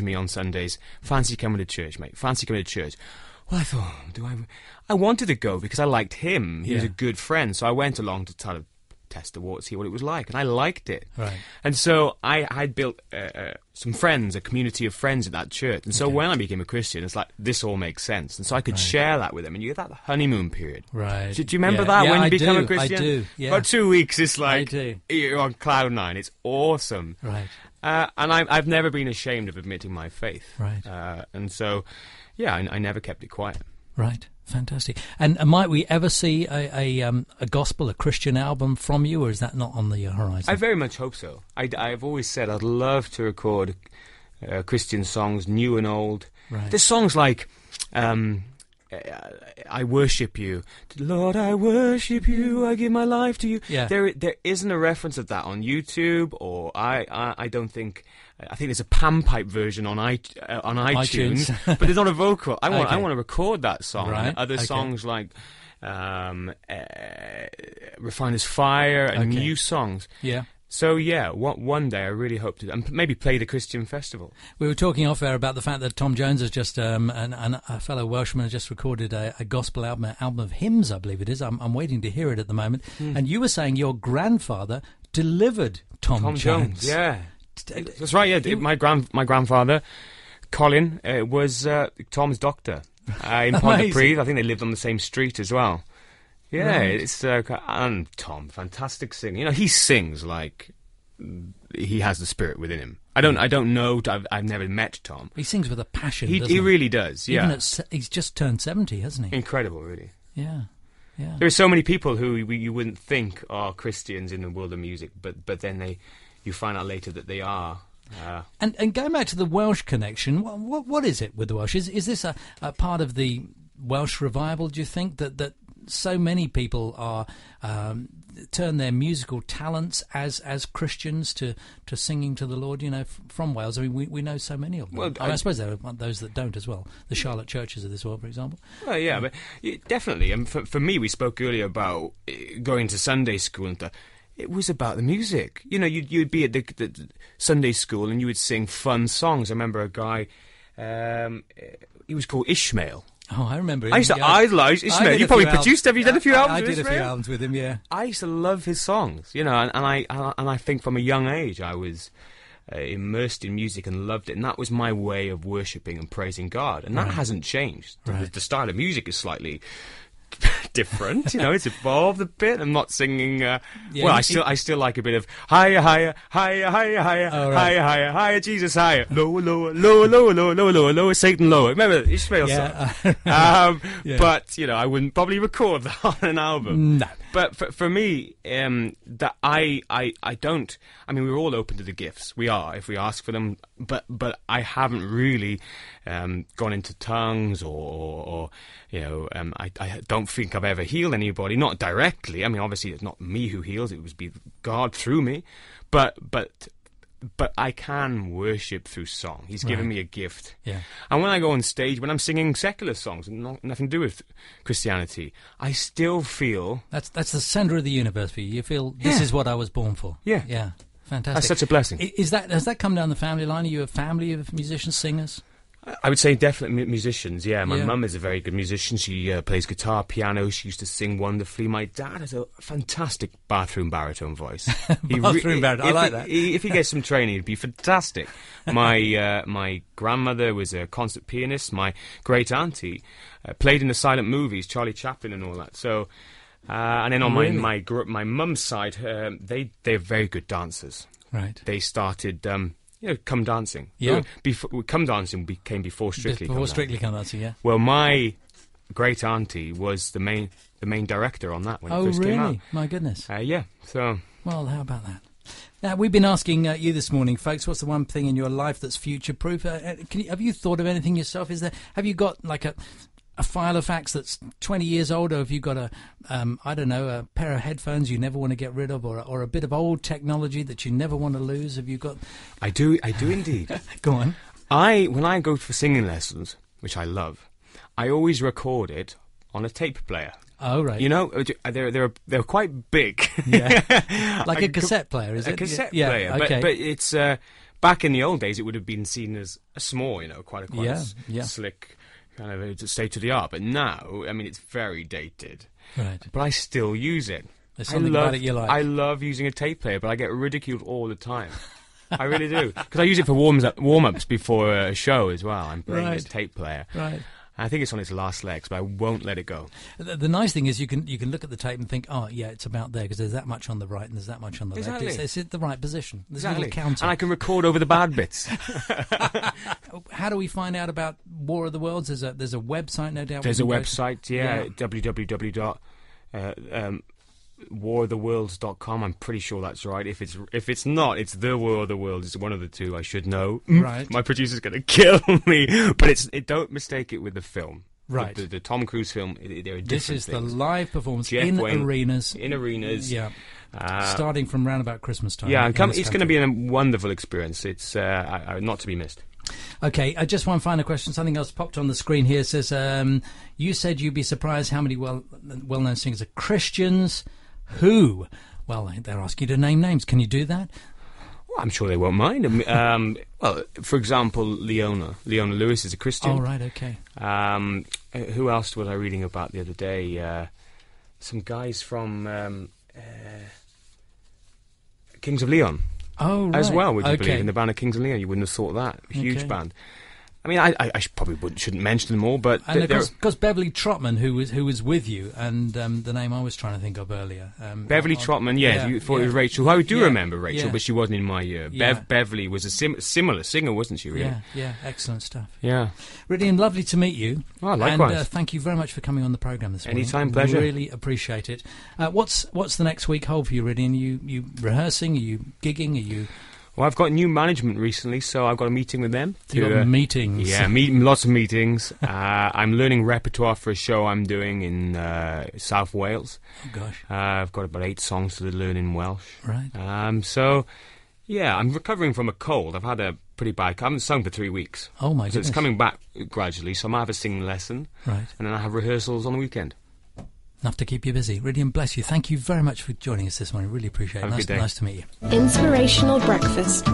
to me on Sundays, fancy coming to church, mate, fancy coming to church. Well, I thought, I wanted to go because I liked him. He was a good friend, so I went along to try to test the water, see what it was like, and I liked it. Right. And so I built some friends, a community of friends at that church. And so when I became a Christian, it's like, this all makes sense. And so I could share that with them. And you get that honeymoon period. Right. Do you remember that when you become a Christian? I do, yeah. For 2 weeks, it's like, you're on cloud nine. It's awesome. Right. And I've never been ashamed of admitting my faith. Right. And so, yeah, I never kept it quiet. Right. Fantastic. And might we ever see a gospel, a Christian album from you, or is that not on the horizon? I very much hope so. I've always said I'd love to record Christian songs, new and old. Right. There's songs like I worship you, Lord, I worship you, I give my life to you. Yeah. There isn't a reference of that on YouTube, or I don't think. I think there's a panpipe version on iTunes, but there's not a vocal. I want to record that song. Right. Other songs like Refiner's Fire and new songs. Yeah. So yeah, one day I really hope to, and maybe play the Christian festival. We were talking off air about the fact that Tom Jones has just, and a fellow Welshman has just recorded a gospel album of hymns, I believe it is. I'm waiting to hear it at the moment. And you were saying your grandfather delivered Tom Jones. Yeah. That's right, yeah. My grandfather, Colin, was Tom's doctor in Pontypridd. I think they lived on the same street as well. Yeah, right. It's and Tom, fantastic singer. You know, he sings like he has the spirit within him. I don't know. I've never met Tom. He sings with a passion. He really does. Yeah, he's just turned 70, hasn't he? Incredible, really. Yeah. Yeah. There are so many people who you wouldn't think are Christians in the world of music, but then you find out later that they are. And going back to the Welsh connection, what is it with the Welsh? Is this a part of the Welsh revival? Do you think that so many people are turn their musical talents as Christians to singing to the Lord? You know, from Wales. I mean, we know so many of them. Well, I suppose there are those that don't as well. The Charlotte churches of this world, for example. Well, yeah, but definitely. And for me, we spoke earlier about going to Sunday school and stuff. It was about the music. You know, you'd be at the Sunday school and you would sing fun songs. I remember a guy, he was called Ishmael. Oh, I remember him. I used to idolise Ishmael. You probably produced. Have you done a few albums? I did a few albums with him. Yeah. I used to love his songs. You know, and I think from a young age I was immersed in music and loved it, and that was my way of worshipping and praising God, and that hasn't changed. Right. The style of music is slightly different, you know. It's evolved a bit. I'm not singing. I still like a bit of higher, higher, higher, higher, higher, higher, higher, higher, Jesus higher, lower, lower, lower, lower, lower, lower, lower, lower, Satan lower. Remember Ishmael song? But you know, I wouldn't probably record that on an album. No. But for me, that I don't. I mean, we're all open to the gifts. We are, if we ask for them. But I haven't really gone into tongues or you know, I don't think I've ever healed anybody. Not directly. I mean, obviously it's not me who heals. It would be God through me. But I can worship through song. He's given me a gift. Yeah. And when I go on stage, when I'm singing secular songs, nothing to do with Christianity, I still feel... That's the centre of the universe for you. You feel, this is what I was born for. Yeah. Yeah. Fantastic. That's such a blessing. Has that come down the family line? Are you a family of musicians, singers? I would say definitely musicians, yeah. My mum is a very good musician. She plays guitar, piano. She used to sing wonderfully. My dad has a fantastic bathroom baritone voice. Bathroom baritone, I like that. If he gets some training, it'd be fantastic. My grandmother was a concert pianist. My great-auntie played in the silent movies, Charlie Chaplin and all that. So, and then on my mum's side, they're very good dancers. Right. They started... Come Dancing. Yeah. Come Dancing came before Strictly Come Dancing. Before Strictly Come Dancing, yeah. Well, my great auntie was the main director on that when it first came out. Oh, really? My goodness. Yeah. So. Well, how about that? Now, we've been asking you this morning, folks, what's the one thing in your life that's future-proof? Have you thought of anything yourself? Have you got like a file of facts that's 20 years old, or have you got a pair of headphones you never want to get rid of, or a bit of old technology that you never want to lose? Have you got... I do indeed. Go on. When I go for singing lessons, which I love, I always record it on a tape player. Oh, right. You know, they're quite big. Yeah. Like a cassette player, is it? A cassette player. Okay. But it's... back in the old days, it would have been seen as a small, quite Yeah. slick, kind of a state of the art. But now, I mean, it's very dated. Right. But I still use it. There's something about it you like. I love using a tape player, but I get ridiculed all the time. I really do. Because I use it for warm-ups before a show as well. I'm playing this tape player. Right. I think it's on its last legs, but I won't let it go. The nice thing is you can look at the tape and think, oh, yeah, it's about there, because there's that much on the right and there's that much on the left. It's in the right position. There's a little counter. And I can record over the bad bits. How do we find out about War of the Worlds? There's a website, no doubt. There's a website, www.waroftheworlds.com. I'm pretty sure that's right. If it's not, it's the War of the Worlds. It's one of the two. I should know. Right. My producer's going to kill me. But don't mistake it with the film. Right. The Tom Cruise film. There are different This is things. the live performance Jeff in Wayne, arenas. In arenas. Yeah. Starting from round about Christmas time. Yeah, and it's going to be a wonderful experience. It's not to be missed. Okay, just one final question. Something else popped on the screen here. It says, you said you'd be surprised how many well-known singers are Christians. Who? Well, they're asking you to name names. Can you do that? Well, I'm sure they won't mind. Well, for example, Leona Lewis is a Christian. Oh, right, okay. Who else was I reading about the other day? Some guys from Kings of Leon. Oh, right. As well, would you believe, in the band of Kings of Leon? You wouldn't have thought that. A huge band. I mean, I shouldn't mention them all, but... And because Beverly Trotman, who was with you, and the name I was trying to think of earlier. Beverly Trotman, yes, you thought it was Rachel. I do remember Rachel, but she wasn't in my year. Yeah. Beverly was a similar singer, wasn't she, really? Yeah, excellent stuff. Yeah. Rhydian, lovely to meet you. Oh, likewise. And thank you very much for coming on the programme this morning. Anytime, pleasure. Really appreciate it. What's the next week hold for you, Rhydian? You rehearsing? Are you gigging? Are you... Well, I've got new management recently, so I've got a meeting with them. You've got meetings. Yeah, lots of meetings. I'm learning repertoire for a show I'm doing in South Wales. Oh, gosh. I've got about 8 songs to learn in Welsh. Right. So, yeah, I'm recovering from a cold. I've had a pretty bad... I haven't sung for 3 weeks. Oh, my goodness. So it's coming back gradually, so I might have a singing lesson. Right. And then I have rehearsals on the weekend. Enough to keep you busy. Rhydian, bless you. Thank you very much for joining us this morning. Really appreciate it. Have a good day. Nice to meet you. Inspirational breakfast.